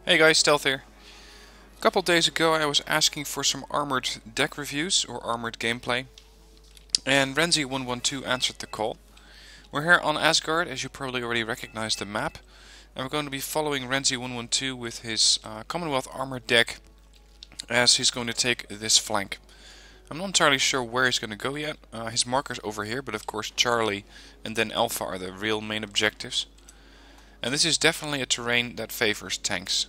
Hey guys, Stealth here. A couple days ago I was asking for some armored deck reviews or armored gameplay, and Renze112 answered the call. We're here on Asgard, as you probably already recognize the map, and we're going to be following Renze112 with his Commonwealth armored deck as he's going to take this flank. I'm not entirely sure where he's going to go yet. His marker's over here, but of course Charlie and then Alpha are the real main objectives. And this is definitely a terrain that favors tanks.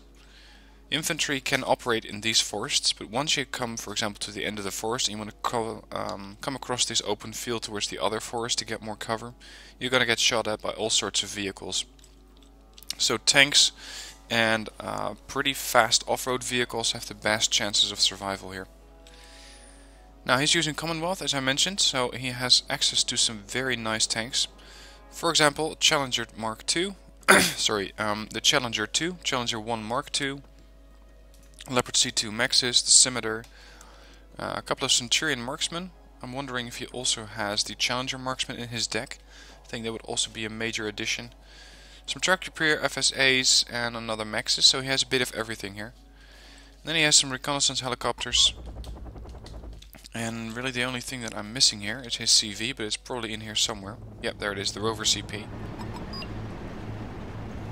Infantry can operate in these forests, but once you come, for example, to the end of the forest and you want to come across this open field towards the other forest to get more cover, you're going to get shot at by all sorts of vehicles. So tanks and pretty fast off-road vehicles have the best chances of survival here. Now he's using Commonwealth, as I mentioned, so he has access to some very nice tanks. For example, Challenger Mark II, the Challenger 2, Challenger 1 Mark II, Leopard C2 Maxis, the Scimitar, a couple of Centurion Marksmen. I'm wondering if he also has the Challenger Marksman in his deck. I think that would also be a major addition. Some Tractor FSAs and another Maxis, so he has a bit of everything here. Then he has some reconnaissance helicopters. And really the only thing that I'm missing here is his CV, but it's probably in here somewhere. Yep, there it is, the Rover CP.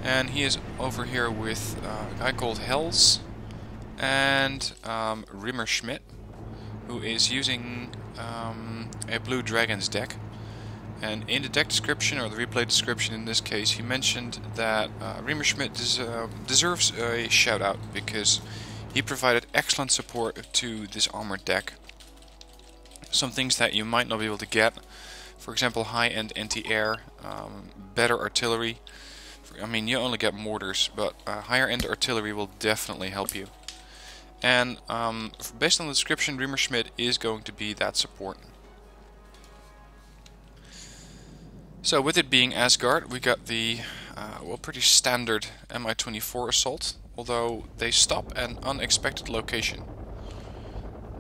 And he is over here with a guy called Hells and Rimmerschmidt, who is using a Blue Dragon's deck. And in the deck description, or the replay description in this case, he mentioned that Rimmerschmidt deserves a shout out because he provided excellent support to this armored deck. Some things that you might not be able to get, for example, high-end anti-air, better artillery. I mean, you only get mortars, but higher-end artillery will definitely help you. And based on the description, Rimmerschmidt is going to be that support. So with it being Asgard, we got the pretty standard Mi-24 assault, although they stop at an unexpected location.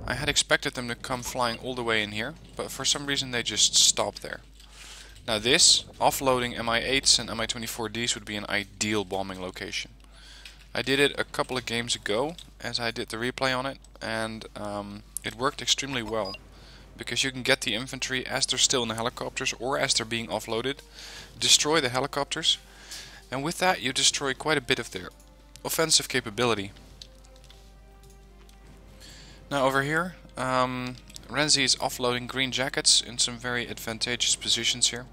I had expected them to come flying all the way in here, but for some reason they just stopped there. Now this, offloading Mi-8s and Mi-24Ds would be an ideal bombing location. I did it a couple of games ago as I did the replay on it, and it worked extremely well. Because you can get the infantry as they're still in the helicopters or as they're being offloaded, destroy the helicopters, and with that you destroy quite a bit of their offensive capability. Now over here, Renze is offloading green jackets in some very advantageous positions here.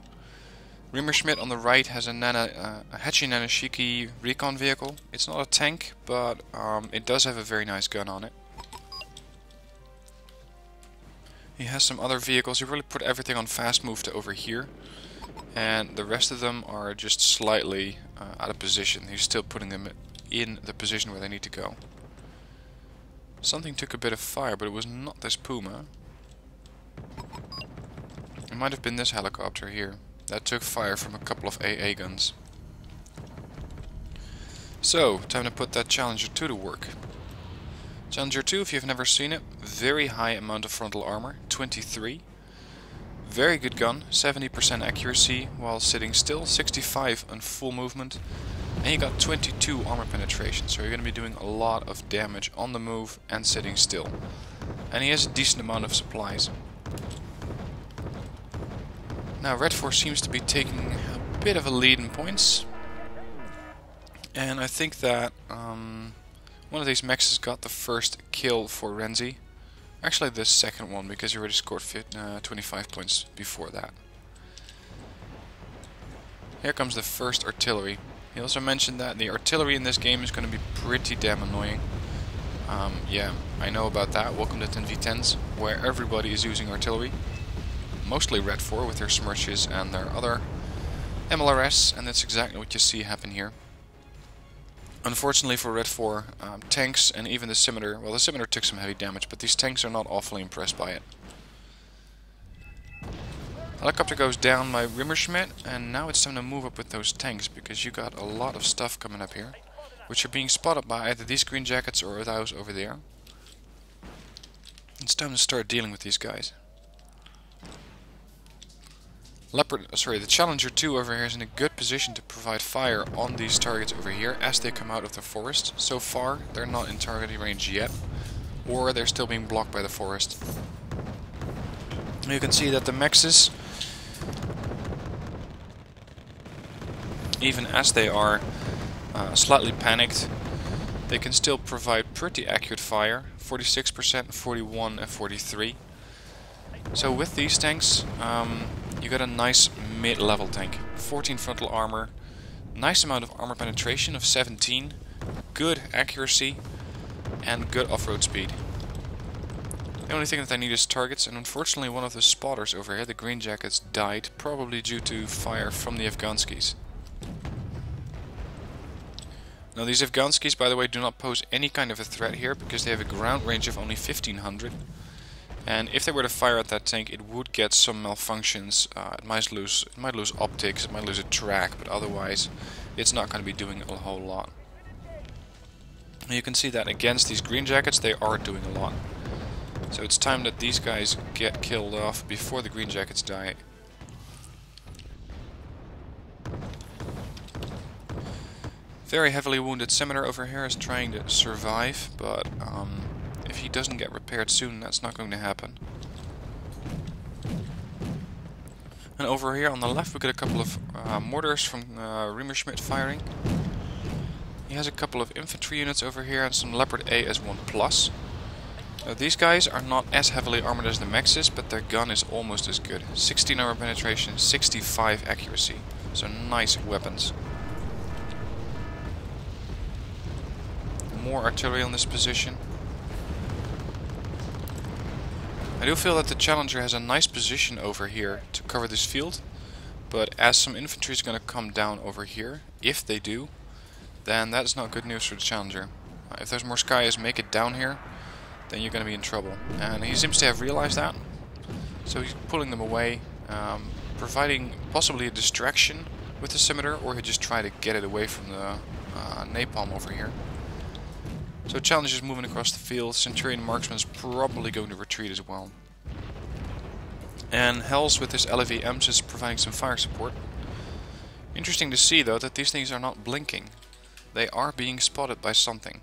Rimmerschmidt on the right has a Hachi Nanashiki recon vehicle. It's not a tank, but it does have a very nice gun on it. He has some other vehicles. He really put everything on fast move to over here, and the rest of them are just slightly out of position. He's still putting them in the position where they need to go. Something took a bit of fire, but it was not this Puma. It might have been this helicopter here. That took fire from a couple of AA guns. So, time to put that Challenger 2 to work. Challenger 2, if you've never seen it, very high amount of frontal armor, 23. Very good gun, 70% accuracy while sitting still, 65 on full movement. And you got 22 armor penetration, so you're going to be doing a lot of damage on the move and sitting still. And he has a decent amount of supplies. Now Red 4 seems to be taking a bit of a lead in points. And I think that one of these mechs got the first kill for Renze. Actually the second one, because he already scored 25 points before that. Here comes the first artillery. He also mentioned that the artillery in this game is going to be pretty damn annoying. Yeah, I know about that. Welcome to 10v10s, where everybody is using artillery. Mostly Red 4 with their Smirches and their other MLRS, and that's exactly what you see happen here. Unfortunately for Red 4, tanks and even the Scimitar, well the Scimitar took some heavy damage, but these tanks are not awfully impressed by it. Helicopter goes down by Rimmerschmidt, and now it's time to move up with those tanks, because you got a lot of stuff coming up here, which are being spotted by either these green jackets or those over there. It's time to start dealing with these guys. The Challenger 2 over here is in a good position to provide fire on these targets over here as they come out of the forest. So far, they're not in targeting range yet, or they're still being blocked by the forest. You can see that the mexes, even as they are slightly panicked, they can still provide pretty accurate fire. 46%, 41 and 43. So with these tanks, you got a nice mid-level tank. 14 frontal armor, nice amount of armor penetration of 17, good accuracy, and good off-road speed. The only thing that I need is targets, and unfortunately one of the spotters over here, the green jackets, died, probably due to fire from the Afghanskis. Now these Afghanskis, by the way, do not pose any kind of a threat here, because they have a ground range of only 1500. And if they were to fire at that tank, it would get some malfunctions. It might lose optics, it might lose a track, but otherwise it's not going to be doing a whole lot. And you can see that against these green jackets they are doing a lot. So it's time that these guys get killed off before the green jackets die. Very heavily wounded Scimitar over here is trying to survive, but if he doesn't get repaired soon, that's not going to happen. And over here on the left we get a couple of mortars from Riemerschmidt firing. He has a couple of infantry units over here and some Leopard AS1+. These guys are not as heavily armored as the mexes, but their gun is almost as good. 16 armor penetration, 65 accuracy. So nice weapons. More artillery on this position. I do feel that the Challenger has a nice position over here to cover this field, but as some infantry is going to come down over here, if they do, then that is not good news for the Challenger. If those Morskayas make it down here, then you're going to be in trouble. And he seems to have realized that, so he's pulling them away, providing possibly a distraction with the Scimitar, or he'll just try to get it away from the napalm over here. So Challenger is moving across the field. Centurion Marksman is probably going to retreat as well. And Hells with his LVMs is providing some fire support. Interesting to see though that these things are not blinking. They are being spotted by something.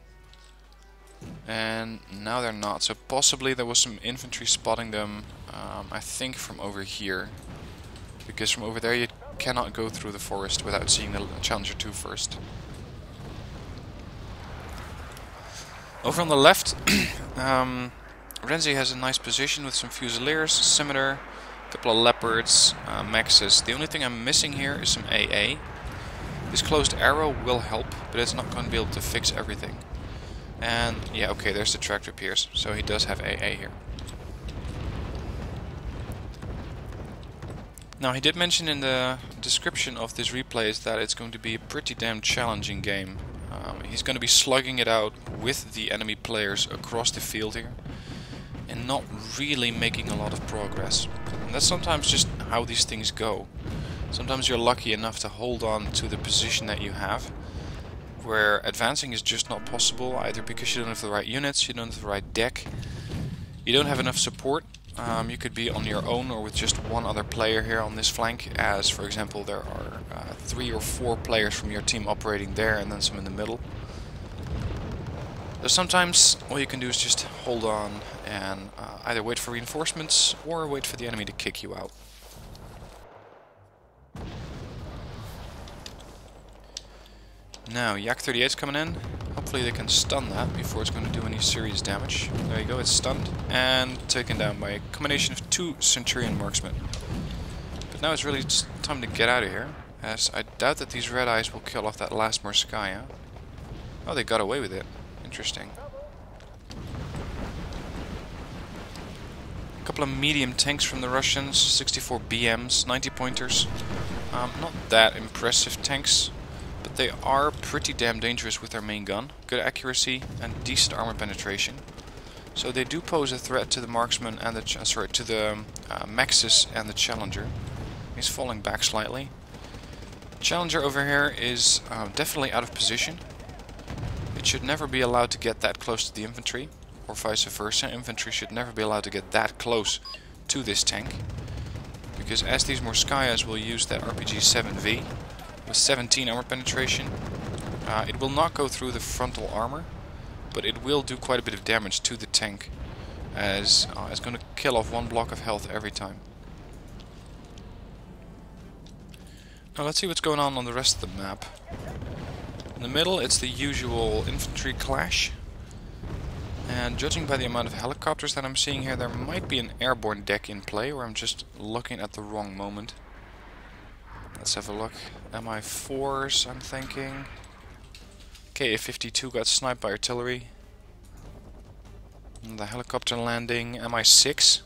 And now they're not. So possibly there was some infantry spotting them, I think from over here. Because from over there you cannot go through the forest without seeing the Challenger 2 first. Over on the left, Renze has a nice position with some Fusiliers, Scimitar, a couple of Leopards, Mexes. The only thing I'm missing here is some AA. This closed arrow will help, but it's not going to be able to fix everything. And yeah, okay, there's the tractor Pierce, so he does have AA here. Now he did mention in the description of this replay that it's going to be a pretty damn challenging game. He's going to be slugging it out with the enemy players across the field here and not really making a lot of progress. And that's sometimes just how these things go. Sometimes you're lucky enough to hold on to the position that you have, where advancing is just not possible, either because you don't have the right units, you don't have the right deck, you don't have enough support. You could be on your own or with just one other player here on this flank, as for example there are 3 or 4 players from your team operating there and then some in the middle. So sometimes all you can do is just hold on and either wait for reinforcements or wait for the enemy to kick you out. Now Yak-38 is coming in. Hopefully they can stun that before it's going to do any serious damage. There you go, it's stunned and taken down by a combination of 2 Centurion Marksmen. But now it's really time to get out of here, as I doubt that these red eyes will kill off that last Morskaya. Oh, they got away with it. Interesting. A couple of medium tanks from the Russians, 64 BMs, 90 pointers. Not that impressive tanks, but they are pretty damn dangerous with their main gun. Good accuracy and decent armor penetration. So they do pose a threat to the marksman and the to the Mexes and the Challenger. He's falling back slightly. Challenger over here is definitely out of position. It should never be allowed to get that close to the infantry, or vice versa. Infantry should never be allowed to get that close to this tank, because as these Morskayas will use that RPG-7V with 17 armor penetration, it will not go through the frontal armor, but it will do quite a bit of damage to the tank, as it's going to kill off 1 block of health every time. Now let's see what's going on the rest of the map. In the middle it's the usual infantry clash, and judging by the amount of helicopters that I'm seeing here, there might be an airborne deck in play, or I'm just looking at the wrong moment. Let's have a look. Mi-4s, I'm thinking. Ka-52 got sniped by artillery. And the helicopter landing, Mi-6.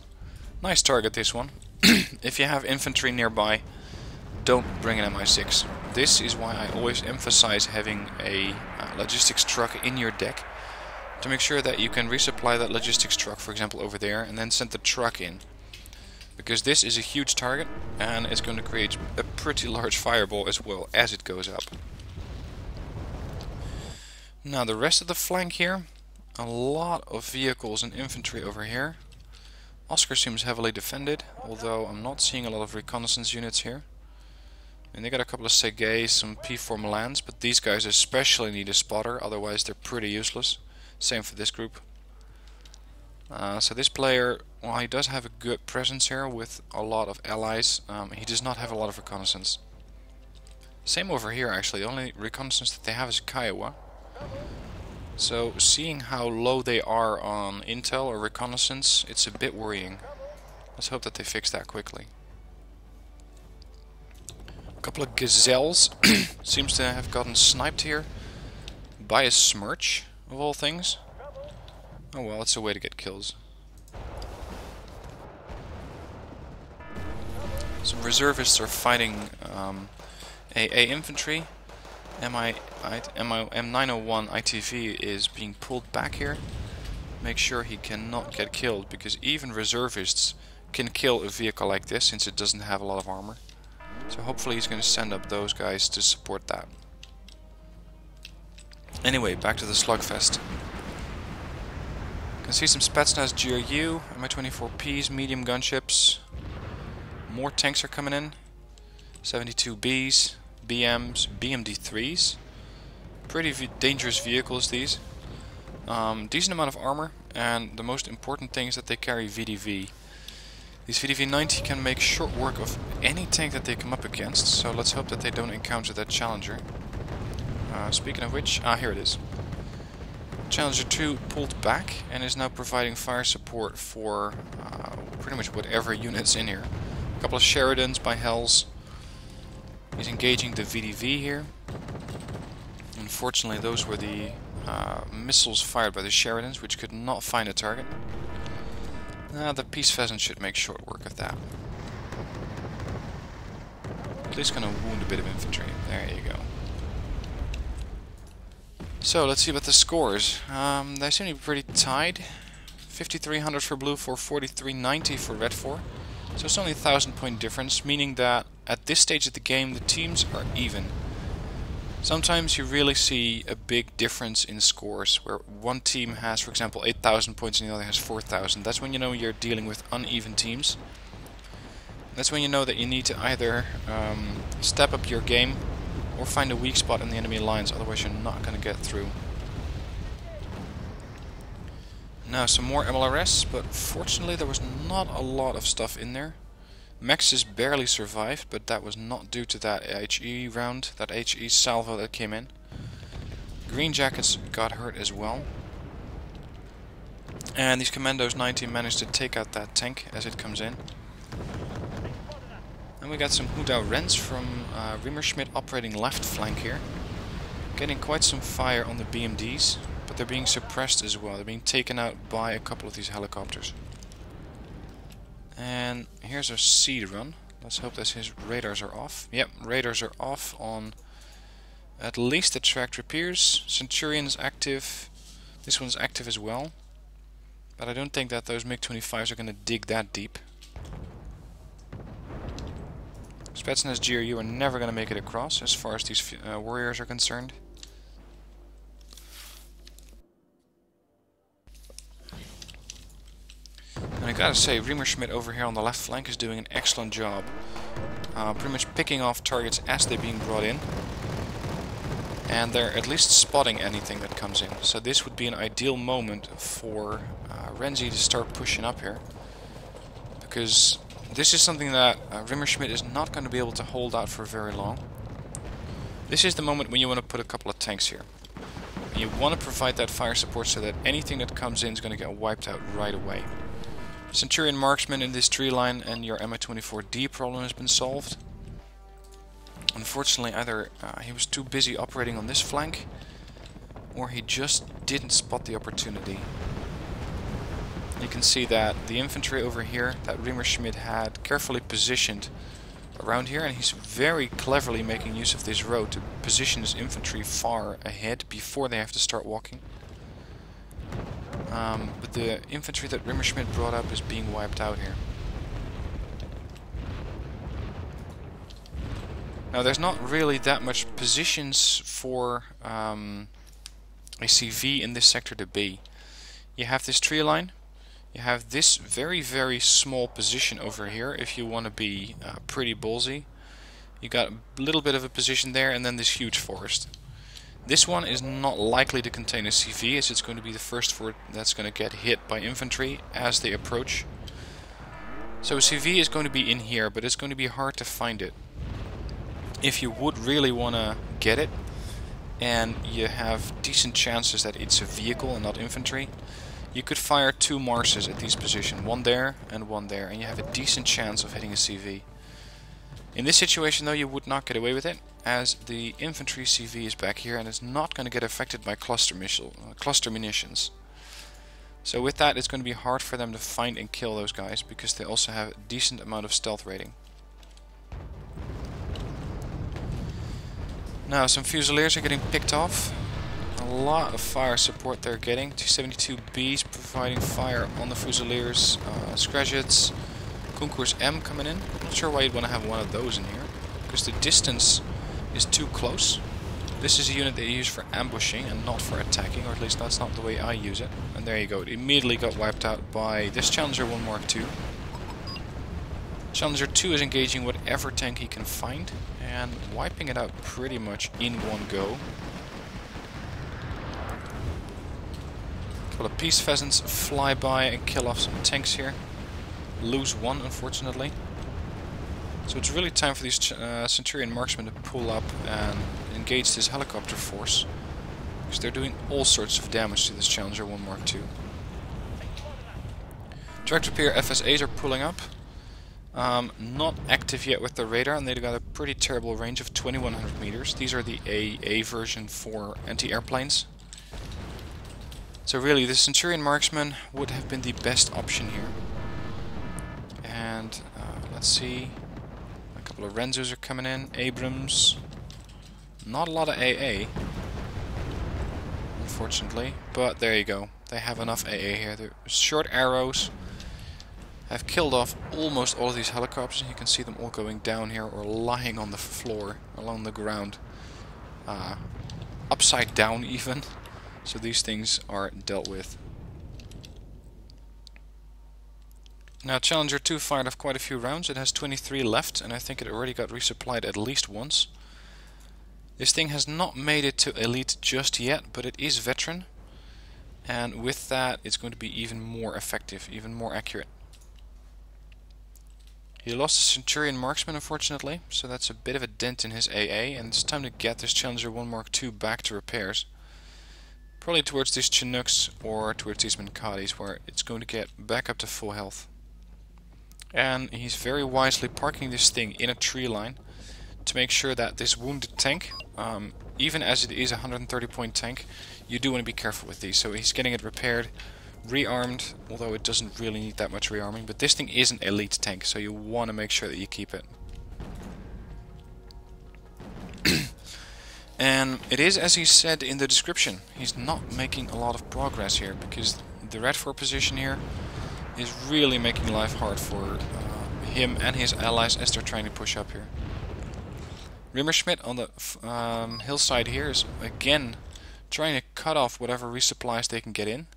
Nice target, this one. If you have infantry nearby, don't bring an Mi-6. This is why I always emphasize having a logistics truck in your deck, to make sure that you can resupply that logistics truck, for example over there, and then send the truck in. Because this is a huge target, and it's going to create a pretty large fireball as well as it goes up. Now the rest of the flank here, a lot of vehicles and infantry over here. Oscar seems heavily defended, although I'm not seeing a lot of reconnaissance units here. And they got a couple of Segays, some P4 Milans, but these guys especially need a spotter, otherwise they're pretty useless. Same for this group. So this player, while he does have a good presence here with a lot of allies, he does not have a lot of reconnaissance. Same over here actually, the only reconnaissance that they have is Kiowa. So seeing how low they are on intel or reconnaissance, it's a bit worrying. Let's hope that they fix that quickly. A couple of gazelles seems to have gotten sniped here by a Smirch, of all things. Oh well, it's a way to get kills. Some reservists are fighting AA infantry. M901 ITV is being pulled back here. Make sure he cannot get killed, because even reservists can kill a vehicle like this since it doesn't have a lot of armor. So hopefully he's going to send up those guys to support that. Anyway, back to the slugfest. You can see some Spetsnaz GRU, Mi-24Ps, medium gunships. More tanks are coming in. 72Bs, BMs, BMD-3s. Pretty dangerous vehicles, these. Decent amount of armor, and the most important thing is that they carry VDV. These VDV-90 can make short work of any tank that they come up against, so let's hope that they don't encounter that Challenger. Speaking of which, here it is. Challenger 2 pulled back and is now providing fire support for pretty much whatever unit's in here. A couple of Sheridans by Hells. He's engaging the VDV here. Unfortunately, those were the missiles fired by the Sheridans, which could not find a target. The Peace Pheasant should make short work of that. At least gonna wound a bit of infantry. There you go. So let's see about the scores. They seem to be pretty tied. 5,300 for blue, for 4,390 for red 4. So it's only a 1,000 point difference, meaning that at this stage of the game the teams are even. Sometimes you really see a big difference in scores, where one team has, for example, 8,000 points and the other has 4,000. That's when you know you're dealing with uneven teams. That's when you know that you need to either step up your game or find a weak spot in the enemy lines, otherwise you're not going to get through. Now some more MLRS, but fortunately there was not a lot of stuff in there. Maxis barely survived, but that was not due to that HE round, that HE salvo that came in. Green Jackets got hurt as well. And these Commandos 19 managed to take out that tank as it comes in. And we got some Hudao Renze from Rimmerschmidt operating left flank here. Getting quite some fire on the BMDs, but they're being suppressed as well. They're being taken out by a couple of these helicopters. And here's our seed run. Let's hope that his radars are off. Yep, radars are off on at least the tracked repairs. Centurion's active. This one's active as well. But I don't think that those MiG-25s are going to dig that deep. Spetsnaz GRU are never going to make it across as far as these warriors are concerned. And gotta say, Schmidt over here on the left flank is doing an excellent job. Pretty much picking off targets as they're being brought in. And they're at least spotting anything that comes in. So this would be an ideal moment for Renze to start pushing up here. Because this is something that Schmidt is not going to be able to hold out for very long. This is the moment when you want to put a couple of tanks here. You want to provide that fire support so that anything that comes in is going to get wiped out right away. Centurion Marksman in this tree line and your Mi-24D problem has been solved. Unfortunately, either he was too busy operating on this flank, or he just didn't spot the opportunity. You can see that the infantry over here that Schmidt had carefully positioned around here, and he's very cleverly making use of this road to position his infantry far ahead before they have to start walking. But the infantry that Schmidt brought up is being wiped out here. Now there's not really that much positions for a CV in this sector to be. You have this tree line. You have this very, very small position over here if you want to be pretty ballsy. You got a little bit of a position there, and then this huge forest. This one is not likely to contain a CV, as it's going to be the first fort that's going to get hit by infantry as they approach. So a CV is going to be in here, but it's going to be hard to find it. If you would really want to get it, and you have decent chances that it's a vehicle and not infantry, you could fire 2 Marses at these positions, one there, and you have a decent chance of hitting a CV. In this situation though, you would not get away with it, as the infantry CV is back here and is not going to get affected by cluster munitions. So with that, it's going to be hard for them to find and kill those guys, because they also have a decent amount of stealth rating. Now some Fusiliers are getting picked off. A lot of fire support they're getting. T-72Bs providing fire on the Fusiliers. Scragets, Concours M coming in. Not sure why you'd want to have one of those in here, because the distance is too close. This is a unit that you use for ambushing and not for attacking, or at least that's not the way I use it. And there you go, it immediately got wiped out by this Challenger 1 Mark II. Challenger 2 is engaging whatever tank he can find and wiping it out pretty much in one go. A couple of Peace Pheasants fly by and kill off some tanks here. Lose one, unfortunately. So it's really time for these Centurion Marksmen to pull up and engage this helicopter force, because they're doing all sorts of damage to this Challenger 1 Mark II. Direct repair FSAs are pulling up. Not active yet with the radar, and they've got a pretty terrible range of 2100 meters. These are the AA version for anti-airplanes. So really, the Centurion Marksman would have been the best option here. And let's see, a couple of Renzes are coming in, Abrams. Not a lot of AA, unfortunately, but there you go. They have enough AA here. The short arrows have killed off almost all of these helicopters. You can see them all going down here or lying on the floor, along the ground, upside down even. So these things are dealt with. Now Challenger 2 fired off quite a few rounds. It has 23 left, and I think it already got resupplied at least once. This thing has not made it to Elite just yet, but it is Veteran. And with that, it's going to be even more effective, even more accurate. He lost a Centurion Marksman, unfortunately, so that's a bit of a dent in his AA, and it's time to get this Challenger 1 Mark II back to repairs. Probably towards these Chinooks or towards these Mankadis, where it's going to get back up to full health. And he's very wisely parking this thing in a tree line to make sure that this wounded tank, even as it is a 130 point tank, you do want to be careful with these. So he's getting it repaired, rearmed, although it doesn't really need that much rearming, but this thing is an elite tank, so you want to make sure that you keep it. And it is, as he said in the description, he's not making a lot of progress here, because the Red 4 position here is really making life hard for him and his allies as they're trying to push up here. Schmidt on the hillside here is again trying to cut off whatever resupplies they can get in.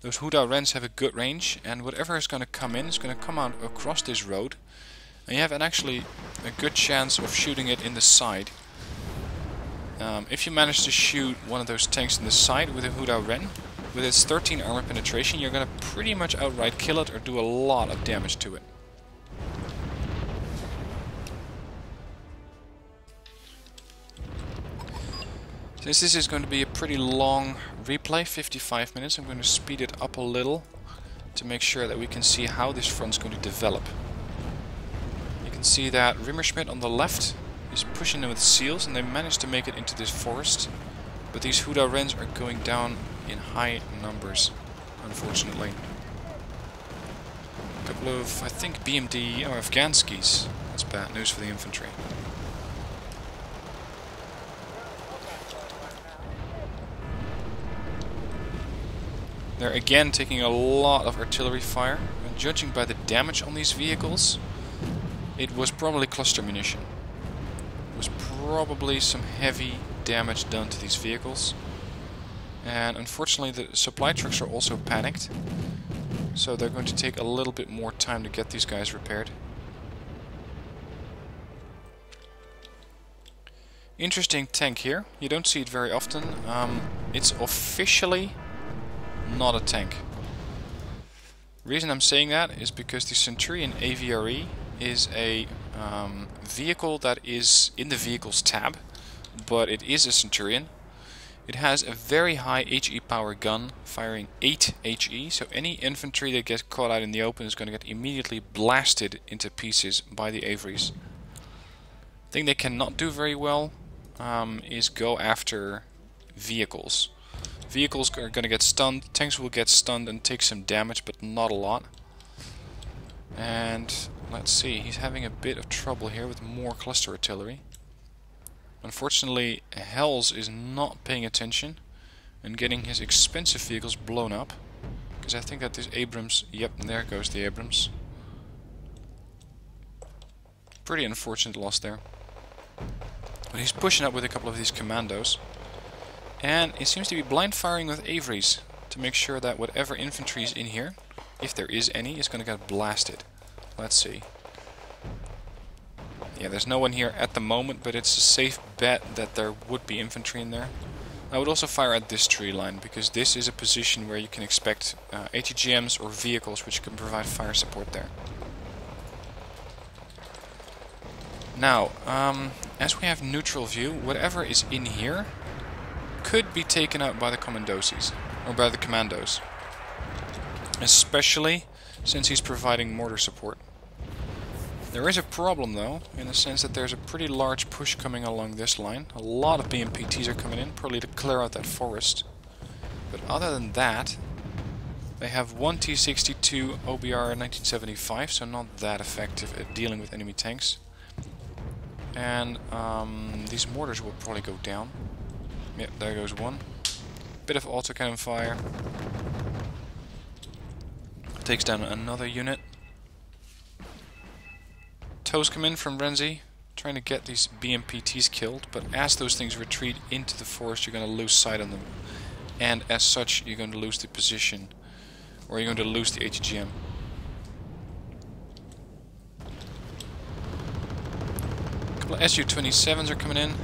Those Huda Rens have a good range, and whatever is going to come in is going to come out across this road. And you have actually a good chance of shooting it in the side. If you manage to shoot one of those tanks in the side with a Huda Ren, with its 13 armor penetration, you're going to pretty much outright kill it or do a lot of damage to it. Since this is going to be a pretty long replay, 55 minutes, I'm going to speed it up a little to make sure that we can see how this front's going to develop. You can see that Rimmerschmidt on the left is pushing them with seals, and they managed to make it into this forest. But these Huda Rens are going down in high numbers, unfortunately. A couple of, I think, BMD or Afghanskis. That's bad news for the infantry. They're again taking a lot of artillery fire, and judging by the damage on these vehicles, it was probably cluster munition. It was probably some heavy damage done to these vehicles. And unfortunately the supply trucks are also panicked, so they're going to take a little bit more time to get these guys repaired. Interesting tank here. You don't see it very often. It's officially not a tank. Reason I'm saying that is because the Centurion AVRE is a vehicle that is in the vehicles tab, but it is a Centurion. It has a very high HE power gun, firing 8 HE, so any infantry that gets caught out in the open is going to get immediately blasted into pieces by the Averies. The thing they cannot do very well is go after vehicles. Vehicles are going to get stunned, tanks will get stunned and take some damage, but not a lot. And let's see, he's having a bit of trouble here with more cluster artillery. Unfortunately, Hells is not paying attention and getting his expensive vehicles blown up. Because I think that this Abrams, yep, there goes the Abrams. Pretty unfortunate loss there. But he's pushing up with a couple of these commandos. And he seems to be blind firing with Averies to make sure that whatever infantry is in here, if there is any, is going to get blasted. Let's see. Yeah, there's no one here at the moment, but it's a safe bet that there would be infantry in there. I would also fire at this tree line, because this is a position where you can expect ATGMs or vehicles which can provide fire support there. Now, as we have neutral view, whatever is in here could be taken out by the commandosis, or by the commandos. Especially since he's providing mortar support. There is a problem though, in the sense that there's a pretty large push coming along this line. A lot of BMPTs are coming in, probably to clear out that forest. But other than that, they have one T-62 OBR 1975, so not that effective at dealing with enemy tanks. And these mortars will probably go down. Yep, there goes one. Bit of autocannon fire. Takes down another unit. Tows come in from Renze, trying to get these BMPTs killed, but as those things retreat into the forest, you're going to lose sight on them. And as such, you're going to lose the position, or you're going to lose the ATGM. A couple of Su-27s are coming in.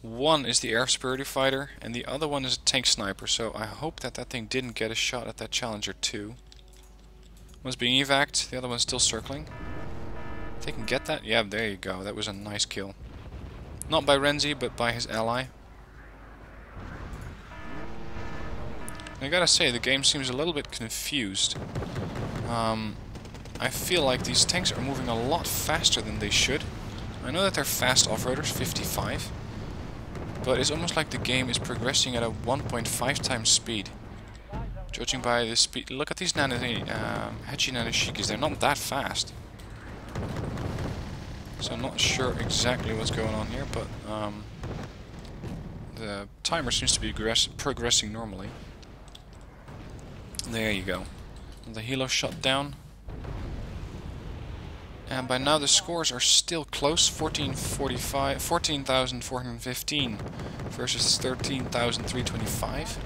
One is the air superiority fighter, and the other one is a tank sniper, so I hope that that thing didn't get a shot at that Challenger 2. One's being evac'd, the other one's still circling. If they can get that, yeah, there you go, that was a nice kill. Not by Renze, but by his ally. I gotta say, the game seems a little bit confused. I feel like these tanks are moving a lot faster than they should. I know that they're fast off-roaders, 55. But it's almost like the game is progressing at a 1.5 times speed. Judging by the speed... Look at these Hachi Nanashikis, they're not that fast. So I'm not sure exactly what's going on here, but the timer seems to be progressing normally. There you go. The helo shot down. And by now the scores are still close, 14,415 versus 13,325.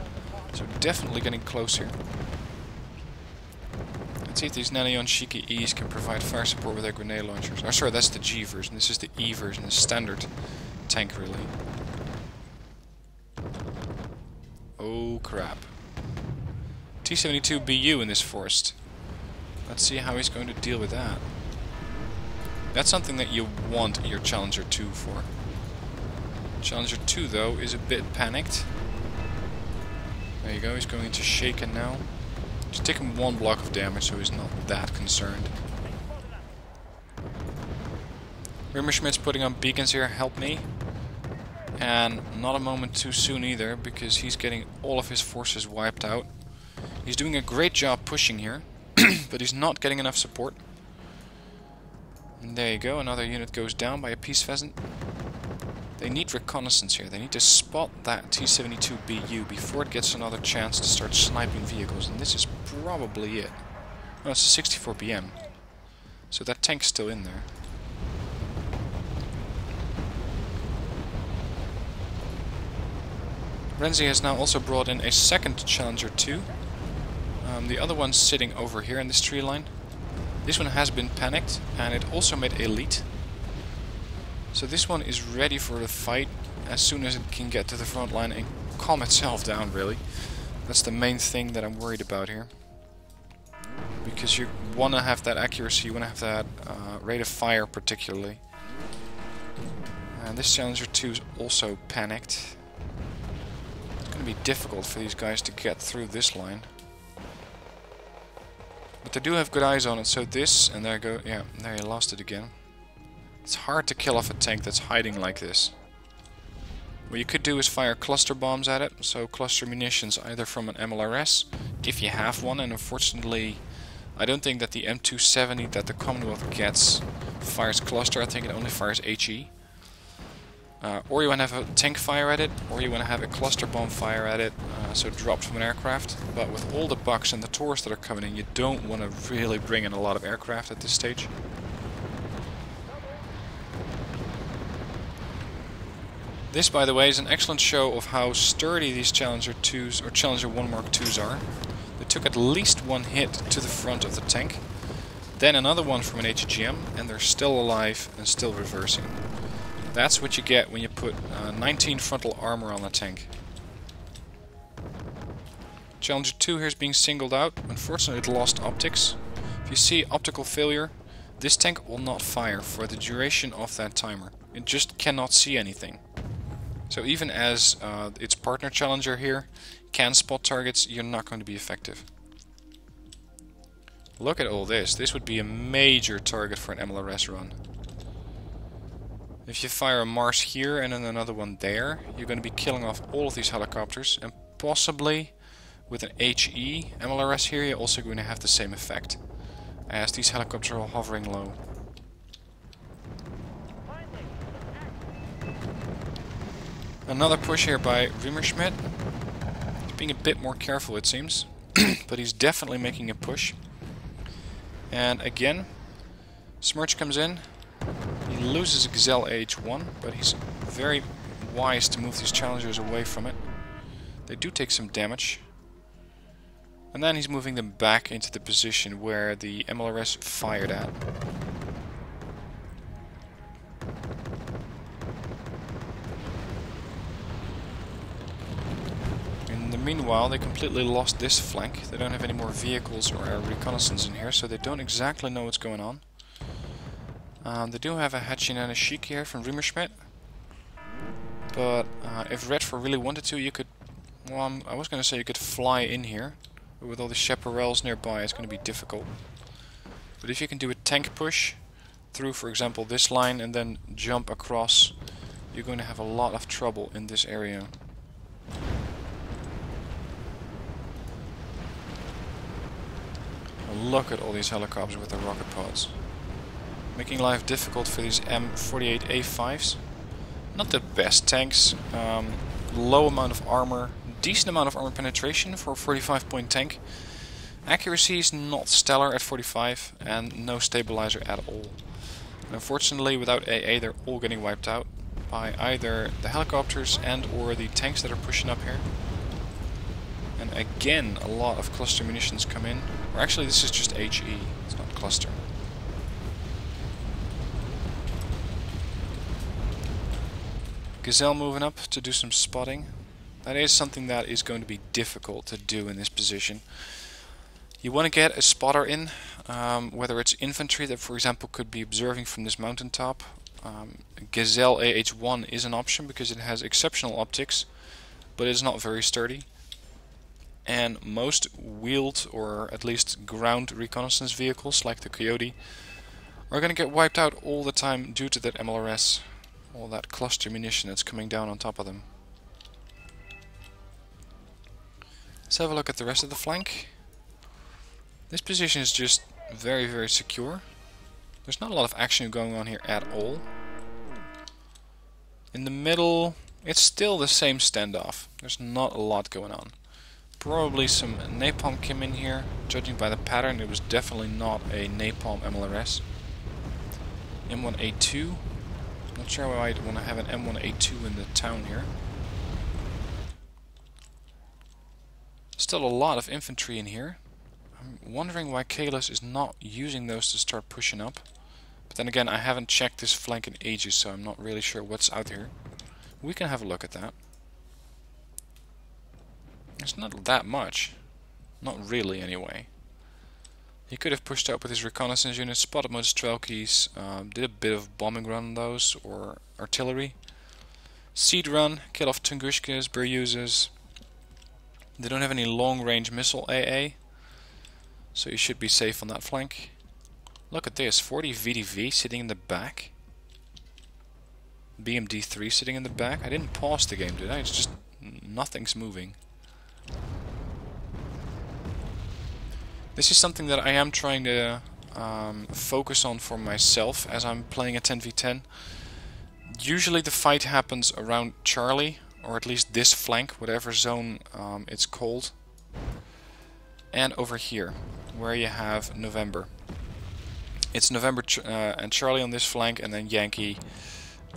So definitely getting closer. Let's see if these Nanion Shiki E's can provide fire support with their grenade launchers. Oh, sorry, that's the G version. This is the E version, the standard tank, really. Oh, crap. T-72BU in this forest. Let's see how he's going to deal with that. That's something that you want your Challenger 2 for. Challenger 2, though, is a bit panicked. There you go, he's going into Shaken now. Just take him 1 block of damage, so he's not that concerned. Rimmerschmidt's putting on beacons here, help me. And not a moment too soon either, because he's getting all of his forces wiped out. He's doing a great job pushing here, but he's not getting enough support. And there you go, another unit goes down by a Peace Pheasant. They need reconnaissance here. They need to spot that T-72BU before it gets another chance to start sniping vehicles. And this is probably it. Oh, it's a 64 PM. So that tank's still in there. Renze has now also brought in a second Challenger 2. The other one's sitting over here in this tree line. This one has been panicked, and it also made elite. So this one is ready for the fight as soon as it can get to the front line and calm itself down, really. That's the main thing that I'm worried about here. Because you want to have that accuracy, you want to have that rate of fire particularly. And this Challenger 2 is also panicked. It's going to be difficult for these guys to get through this line. But they do have good eyes on it, so this, and there you go, yeah, there you lost it again. It's hard to kill off a tank that's hiding like this. What you could do is fire cluster bombs at it, so cluster munitions either from an MLRS, if you have one, and unfortunately I don't think that the M270 that the Commonwealth gets fires cluster, I think it only fires HE. Or you want to have a tank fire at it, or you want to have a cluster bomb fire at it, so dropped from an aircraft. But with all the bugs and the tours that are coming in, you don't want to really bring in a lot of aircraft at this stage. This, by the way, is an excellent show of how sturdy these Challenger 2s, or Challenger 1 Mark 2s are. They took at least 1 hit to the front of the tank, then another one from an HGM, and they're still alive and still reversing. That's what you get when you put 19 frontal armor on a tank. Challenger 2 here is being singled out. Unfortunately, it lost optics. If you see optical failure, this tank will not fire for the duration of that timer. It just cannot see anything. So even as its partner Challenger here can spot targets, you're not going to be effective. Look at all this. This would be a major target for an MLRS run. If you fire a Mars here and then another one there, you're going to be killing off all of these helicopters, and possibly with an HE MLRS here you're also going to have the same effect, as these helicopters are hovering low. Another push here by Rimmerschmidt. He's being a bit more careful, it seems, but he's definitely making a push. And again, Smirch comes in. He loses Gazelle AH1, but he's very wise to move these Challengers away from it. They do take some damage. And then he's moving them back into the position where the MLRS fired at. In the meanwhile, they completely lost this flank. They don't have any more vehicles or air reconnaissance in here, so they don't exactly know what's going on. They do have a Hatchin and a Sheik here from Rimmerschmidt. But if Redford really wanted to, you could... Well, I was going to say you could fly in here. But with all the chaparrals nearby, it's going to be difficult. But if you can do a tank push through, for example, this line and then jump across, you're going to have a lot of trouble in this area. Look at all these helicopters with their rocket pods. Making life difficult for these M48A5s. Not the best tanks. Low amount of armor. Decent amount of armor penetration for a 45-point tank. Accuracy is not stellar at 45 and no stabilizer at all. And unfortunately, without AA, they're all getting wiped out by either the helicopters and or the tanks that are pushing up here. And again a lot of cluster munitions come in. Or actually this is just HE, it's not cluster. Gazelle moving up to do some spotting. That is something that is going to be difficult to do in this position. You want to get a spotter in, whether it's infantry that for example could be observing from this mountaintop. Gazelle AH1 is an option because it has exceptional optics, but it's not very sturdy. And most wheeled or at least ground reconnaissance vehicles like the Coyote are going to get wiped out all the time due to that MLRS, all that cluster munition that's coming down on top of them. Let's have a look at the rest of the flank. This position is just very, very secure. There's not a lot of action going on here at all. In the middle, it's still the same standoff. There's not a lot going on. Probably some napalm came in here. Judging by the pattern, it was definitely not a napalm MLRS. M1A2. Not sure why I'd want to have an M1A2 in the town here. Still a lot of infantry in here. I'm wondering why Kalis is not using those to start pushing up. But then again, I haven't checked this flank in ages, so I'm not really sure what's out here. We can have a look at that. It's not that much. Not really, anyway. He could have pushed up with his reconnaissance units, spotted most Strelkies, did a bit of bombing run on those, or artillery. Seed run, kill off Tungushkas, Beryuzas. They don't have any long-range missile AA, so you should be safe on that flank. Look at this, 40 VDV sitting in the back. BMD3 sitting in the back. I didn't pause the game, did I? It's just nothing's moving. This is something that I am trying to focus on for myself as I'm playing a 10v10. Usually the fight happens around Charlie, or at least this flank, whatever zone it's called. And over here, where you have November. It's November and Charlie on this flank, and then Yankee,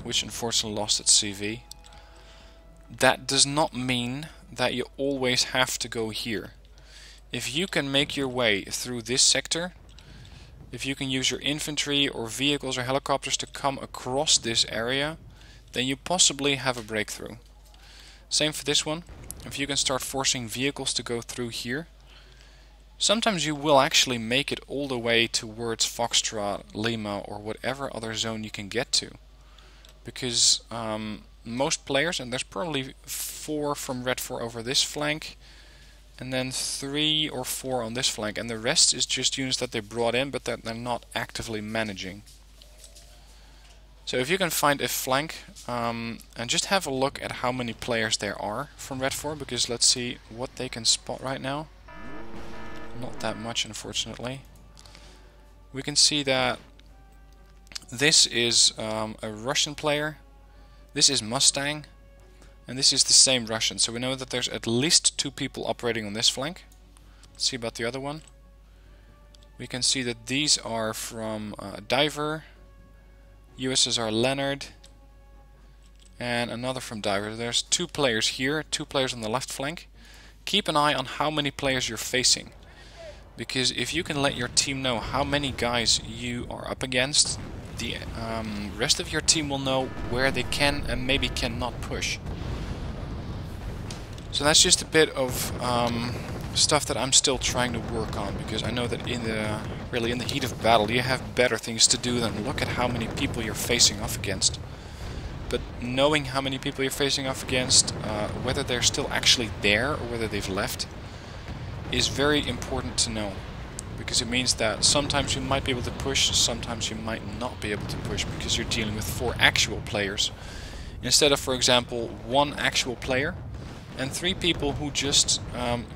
which unfortunately lost its CV. That does not mean that you always have to go here. If you can make your way through this sector, if you can use your infantry or vehicles or helicopters to come across this area, then you possibly have a breakthrough. Same for this one. If you can start forcing vehicles to go through here, sometimes you will actually make it all the way towards Foxtrot, Lima, or whatever other zone you can get to. Because most players, and there's probably 4 from Red 4 over this flank, and then 3 or 4 on this flank, and the rest is just units that they brought in but that they're not actively managing. So if you can find a flank, and just have a look at how many players there are from Red 4, because let's see what they can spot right now. Not that much, unfortunately. We can see that this is a Russian player, this is Mustang, and this is the same Russian. So we know that there's at least 2 people operating on this flank. Let's see about the other one. We can see that these are from Diver, USSR Leonard, and another from Diver. There's 2 players here, 2 players on the left flank. Keep an eye on how many players you're facing, because if you can let your team know how many guys you are up against, the rest of your team will know where they can and maybe cannot push. So that's just a bit of stuff that I'm still trying to work on, because I know that in the heat of battle you have better things to do than look at how many people you're facing off against. But knowing how many people you're facing off against, whether they're still actually there or whether they've left, is very important to know. Because it means that sometimes you might be able to push, sometimes you might not be able to push, because you're dealing with 4 actual players. Instead of, for example, 1 actual player and 3 people who just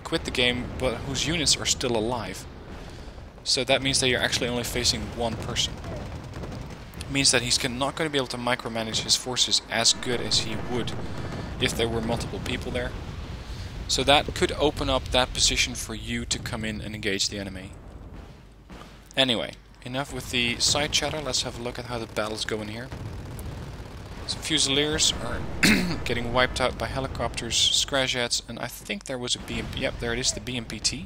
quit the game but whose units are still alive. So that means that you're actually only facing 1 person. It means that he's not going to be able to micromanage his forces as good as he would if there were multiple people there. So that could open up that position for you to come in and engage the enemy. Anyway, enough with the side chatter, let's have a look at how the battle's going here. Some Fusiliers are getting wiped out by helicopters, scrayjets, and I think there was a BMP. Yep, there it is, the BMPT.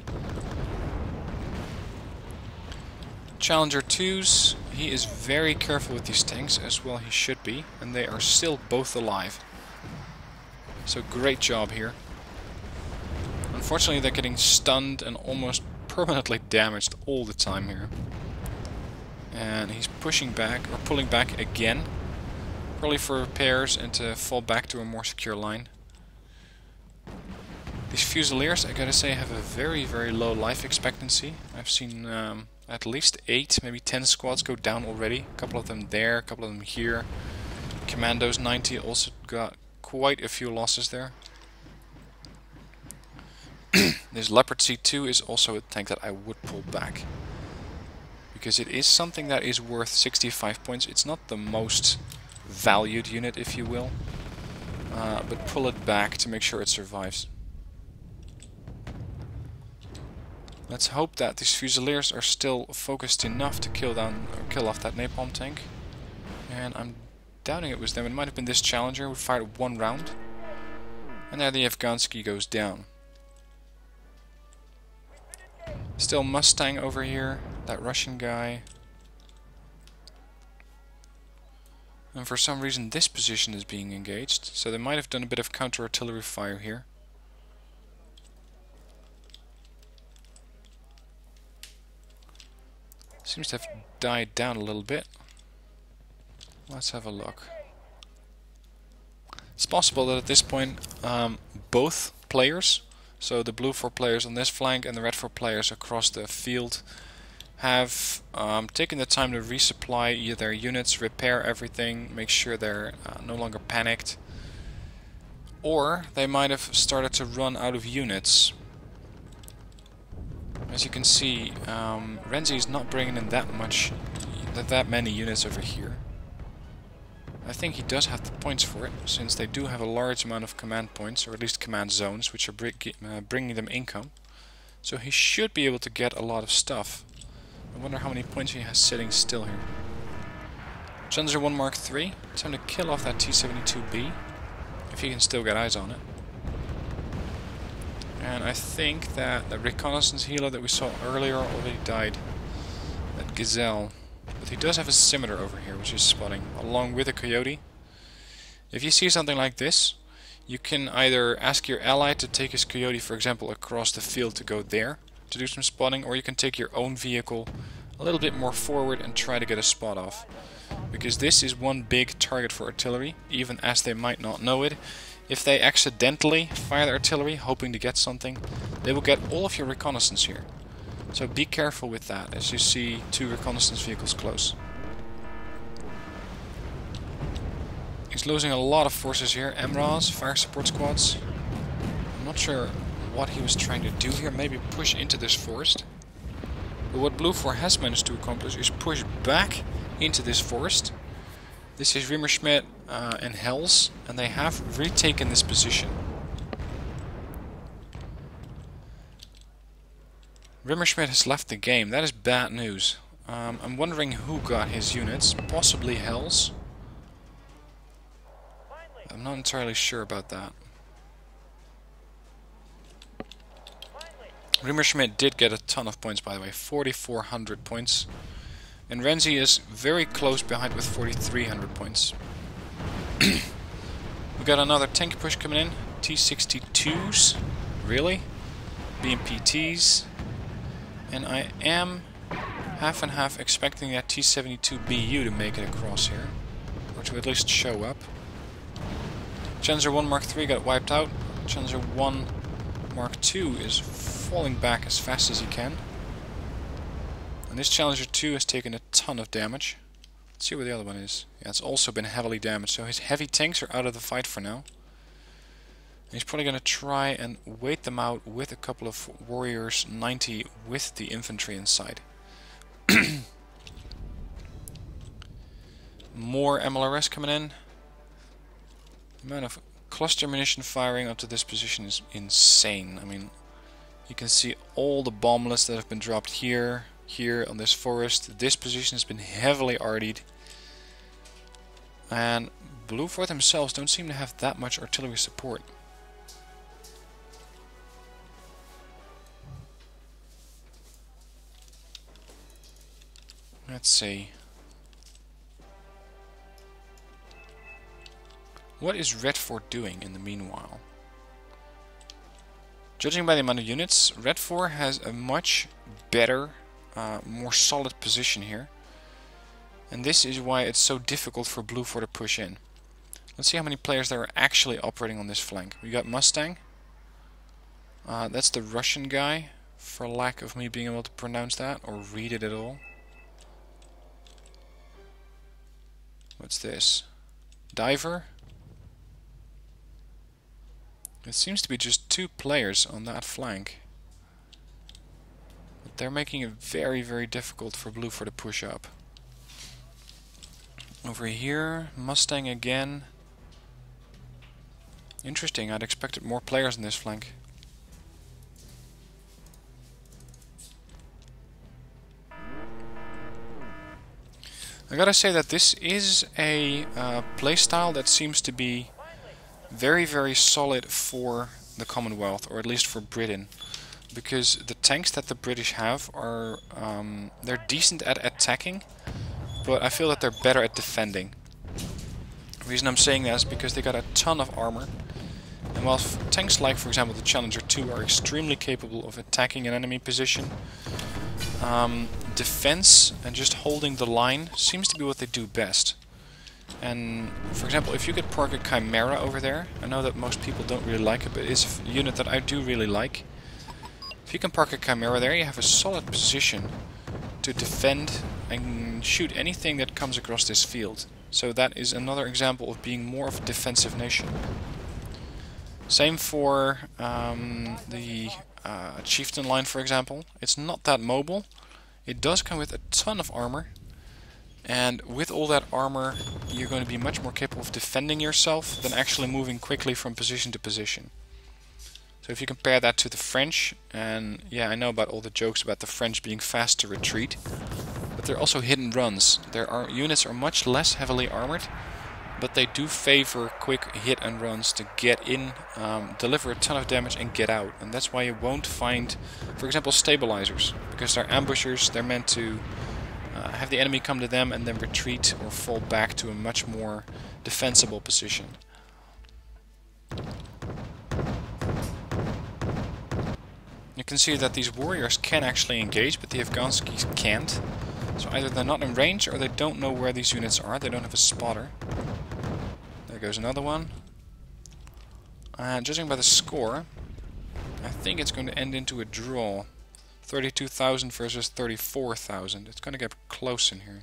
Challenger 2s, he is very careful with these tanks, as well he should be, and they are still both alive. So great job here. Unfortunately they're getting stunned and almost permanently damaged all the time here. And he's pushing back, or pulling back again. Probably for repairs and to fall back to a more secure line. These Fusiliers, I gotta say, have a very, very low life expectancy. I've seen at least 8, maybe 10 squads go down already. A couple of them there, a couple of them here. Commandos 90 also got quite a few losses there. This Leopard C2 is also a tank that I would pull back. Because it is something that is worth 65 points. It's not the most valued unit, if you will, but pull it back to make sure it survives. Let's hope that these Fusiliers are still focused enough to kill off that napalm tank. And I'm doubting it was them. It might have been this Challenger who fired 1 round. And there the Afghansky goes down. Still Mustang over here, that Russian guy. And for some reason this position is being engaged, so they might have done a bit of counter-artillery fire here. Seems to have died down a little bit. Let's have a look. It's possible that at this point both players, so the blue 4 players on this flank and the red 4 players across the field, have taken the time to resupply their units, repair everything, make sure they're no longer panicked. Or they might have started to run out of units. As you can see, Renze is not bringing in that many units over here. I think he does have the points for it, since they do have a large amount of command points, or at least command zones, which are bringing them income. So he should be able to get a lot of stuff. I wonder how many points he has sitting still here. Challenger 1 Mark III. Time to kill off that T-72B, if he can still get eyes on it. And I think that the reconnaissance healer that we saw earlier already died. That Gazelle. But he does have a scimitar over here, which is spotting, along with a coyote. If you see something like this, you can either ask your ally to take his coyote, for example, across the field to go there to do some spotting, or you can take your own vehicle a little bit more forward and try to get a spot off. Because this is one big target for artillery, even as they might not know it. If they accidentally fire the artillery hoping to get something, they will get all of your reconnaissance here. So be careful with that as you see 2 reconnaissance vehicles close. He's losing a lot of forces here. MRAs, fire support squads. I'm not sure what he was trying to do here. Maybe push into this forest. But what Blue 4 has managed to accomplish is push back into this forest. This is Rimmerschmidt and Hells, and they have retaken this position. Rimmerschmidt has left the game. That is bad news. I'm wondering who got his units. Possibly Hells. I'm not entirely sure about that. Rimmerschmidt did get a ton of points, by the way. 4,400 points. And Renze is very close behind with 4,300 points. We got another tank push coming in. T-62s. Really? BMPTs. And I am half and half expecting that T-72BU to make it across here. Or to at least show up. Challenger 1 Mark III got wiped out. Challenger 1 Mark II is falling back as fast as he can. And this Challenger 2 has taken a ton of damage. Let's see where the other one is. Yeah, it's also been heavily damaged. So his heavy tanks are out of the fight for now. And he's probably going to try and wait them out with a couple of Warriors 90 with the infantry inside. More MLRS coming in. The amount of cluster munition firing up to this position is insane. I mean, you can see all the bomblets that have been dropped here, here on this forest. This position has been heavily artied. And blue for themselves don't seem to have that much artillery support. Let's see. What is Red 4 doing in the meanwhile? Judging by the amount of units, Red 4 has a much better, more solid position here. And this is why it's so difficult for Blue 4 to push in. Let's see how many players there are actually operating on this flank. We got Mustang. That's the Russian guy, for lack of me being able to pronounce that or read it at all. What's this? Diver. It seems to be just 2 players on that flank. But they're making it very, very difficult for Blue 4 to push up. Over here, Mustang again. Interesting, I'd expected more players on this flank. I gotta say that this is a playstyle that seems to be very, very solid for the Commonwealth, or at least for Britain. Because the tanks that the British have are, they're decent at attacking, but I feel that they're better at defending. The reason I'm saying that is because they got a ton of armor. And while tanks like, for example, the Challenger 2 are extremely capable of attacking an enemy position, defense and just holding the line seems to be what they do best. And, for example, if you could park a Chimera over there, I know that most people don't really like it, but it's a unit that I do really like. If you can park a Chimera there, you have a solid position to defend and shoot anything that comes across this field. So that is another example of being more of a defensive nation. Same for the Chieftain line, for example. It's not that mobile. It does come with a ton of armor. And with all that armor, you're going to be much more capable of defending yourself than actually moving quickly from position to position. So if you compare that to the French, and yeah, I know about all the jokes about the French being fast to retreat, but they're also hit and runs. Their units are much less heavily armored, but they do favor quick hit and runs to get in, deliver a ton of damage and get out. And that's why you won't find, for example, stabilizers, because they're ambushers. They're meant to have the enemy come to them and then retreat or fall back to a much more defensible position. You can see that these warriors can actually engage, but the Afghanskis can't. So either they're not in range or they don't know where these units are. They don't have a spotter. There goes another one. And judging by the score, I think it's going to end into a draw. 32,000 versus 34,000. It's going to get close in here.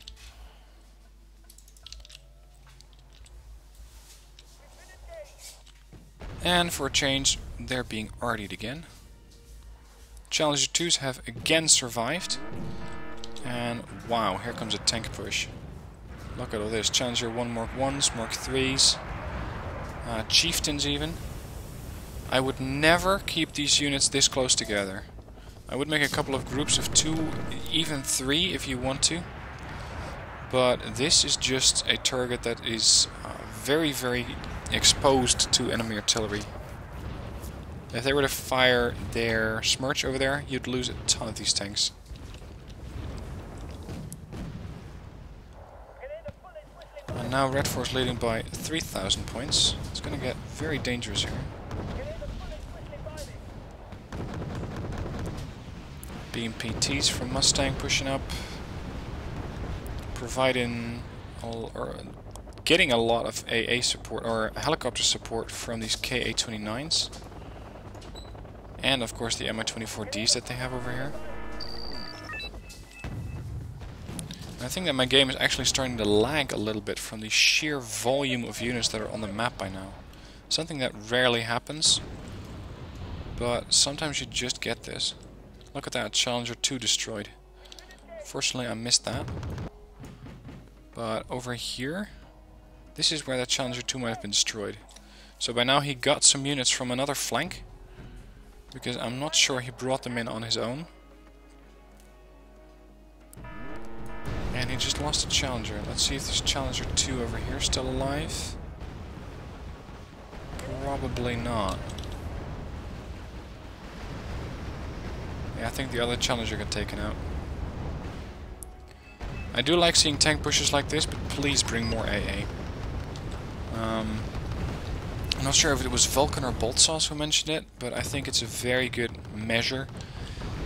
And for a change, they're being artied again. Challenger 2s have again survived. And wow, here comes a tank push. Look at all this. Challenger 1 Mark 1s, Mark 3s, Chieftains even. I would never keep these units this close together. I would make a couple of groups of 2, even 3 if you want to. But this is just a target that is very, very exposed to enemy artillery. If they were to fire their Smirch over there, you'd lose a ton of these tanks. And now Red 4 is leading by 3,000 points. It's going to get very dangerous here. BMPTs from Mustang pushing up, providing or getting a lot of AA support or helicopter support from these KA-29s, and of course the Mi-24Ds that they have over here. And I think that my game is actually starting to lag a little bit from the sheer volume of units that are on the map by now. Something that rarely happens, but sometimes you just get this. Look at that, Challenger 2 destroyed. Fortunately I missed that. But over here, this is where that Challenger 2 might have been destroyed. So by now he got some units from another flank, because I'm not sure he brought them in on his own. And he just lost a Challenger. Let's see if there's Challenger 2 over here still alive. Probably not. Yeah, I think the other Challenger got taken out. I do like seeing tank pushes like this, but please bring more AA. I'm not sure if it was Vulcan or Boltsauce who mentioned it, but I think it's a very good measure.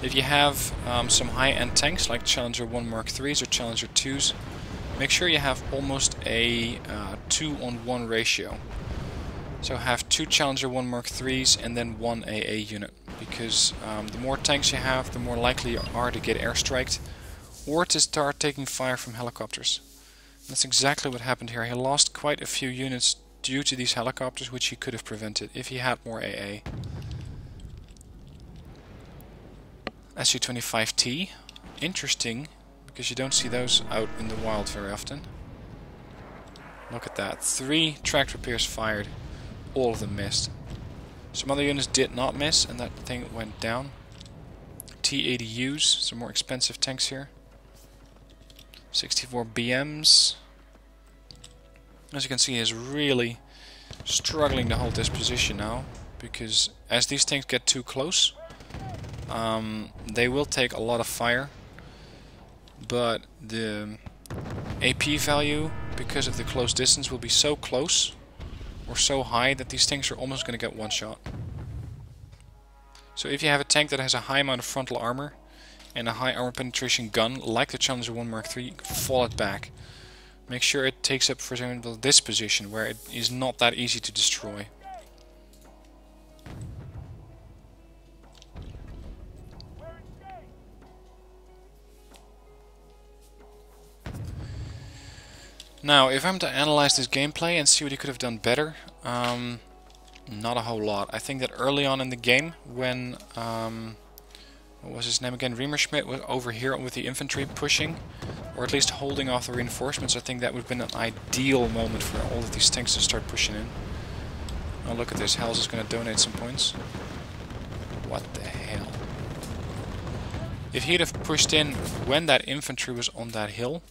If you have some high-end tanks like Challenger 1 Mark 3s or Challenger 2s, make sure you have almost a 2-on-1 ratio. So have 2 Challenger 1 Mark 3s and then 1 AA unit, because the more tanks you have, the more likely you are to get airstriked or to start taking fire from helicopters. That's exactly what happened here. He lost quite a few units due to these helicopters, which he could have prevented if he had more AA. Su-25T, interesting, because you don't see those out in the wild very often. Look at that, 3 tracked repairs fired, all of them missed. Some other units did not miss, and that thing went down. T-80Us, some more expensive tanks here. 64 BMs. As you can see, he's really struggling to hold this position now, because as these tanks get too close, they will take a lot of fire, but the AP value, because of the close distance, will be so close or so high that these tanks are almost going to get one shot. So if you have a tank that has a high amount of frontal armor and a high armor penetration gun, like the Challenger 1 Mark III, fall it back. Make sure it takes up, for example, this position, where it is not that easy to destroy. Now, if I'm to analyze this gameplay and see what he could have done better, not a whole lot. I think that early on in the game, when what was his name again? Riemerschmidt was over here with the infantry pushing, or at least holding off the reinforcements. I think that would have been an ideal moment for all of these tanks to start pushing in. Oh, look at this. Hell's is going to donate some points. What the hell? If he'd have pushed in when that infantry was on that hill,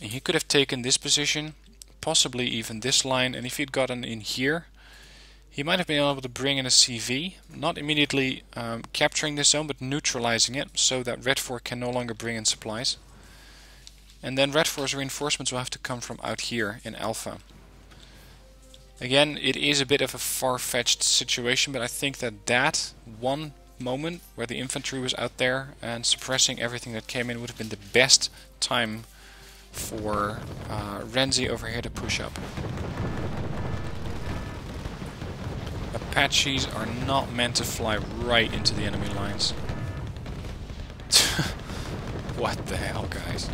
he could have taken this position, possibly even this line, and if he'd gotten in here, he might have been able to bring in a CV, not immediately capturing this zone, but neutralizing it, so that Red 4 can no longer bring in supplies. And then Red 4's reinforcements will have to come from out here in Alpha. Again, it is a bit of a far-fetched situation, but I think that that one moment where the infantry was out there and suppressing everything that came in would have been the best time for Renze over here to push up. Apaches are not meant to fly right into the enemy lines. What the hell, guys?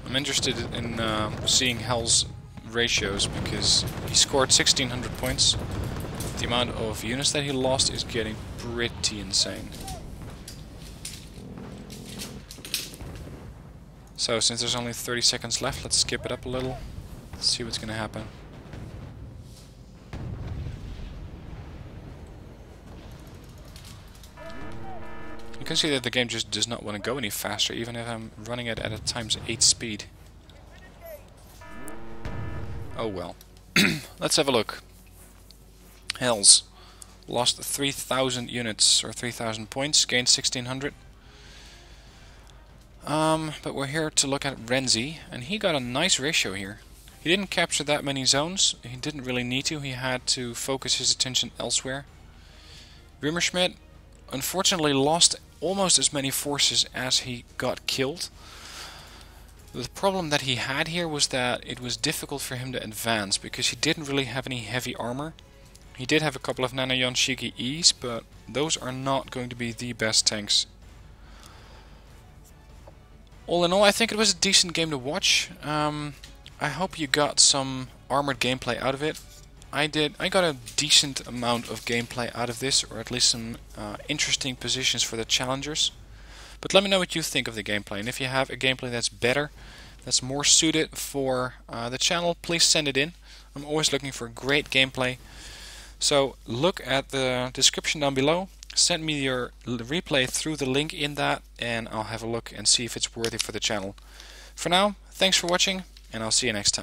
I'm interested in seeing Hell's ratios, because he scored 1600 points. The amount of units that he lost is getting pretty insane. So, since there's only 30 seconds left, let's skip it up a little. Let's see what's going to happen. You can see that the game just does not want to go any faster, even if I'm running it at a ×8 speed. Oh well. Let's have a look. Hells lost 3,000 units, or 3,000 points, gained 1,600. But we're here to look at Renze, and he got a nice ratio here. He didn't capture that many zones. He didn't really need to. He had to focus his attention elsewhere. Riemerschmidt unfortunately lost almost as many forces as he got killed. The problem that he had here was that it was difficult for him to advance, because he didn't really have any heavy armor. He did have a couple of Nanoyon Shiki Es, but those are not going to be the best tanks. All in all, I think it was a decent game to watch. I hope you got some armored gameplay out of it. I did. I got a decent amount of gameplay out of this, or at least some interesting positions for the challengers. But let me know what you think of the gameplay, and if you have a gameplay that's better, that's more suited for the channel, please send it in. I'm always looking for great gameplay. So look at the description down below, send me your replay through the link in that, and I'll have a look and see if it's worthy for the channel. For now, thanks for watching, and I'll see you next time.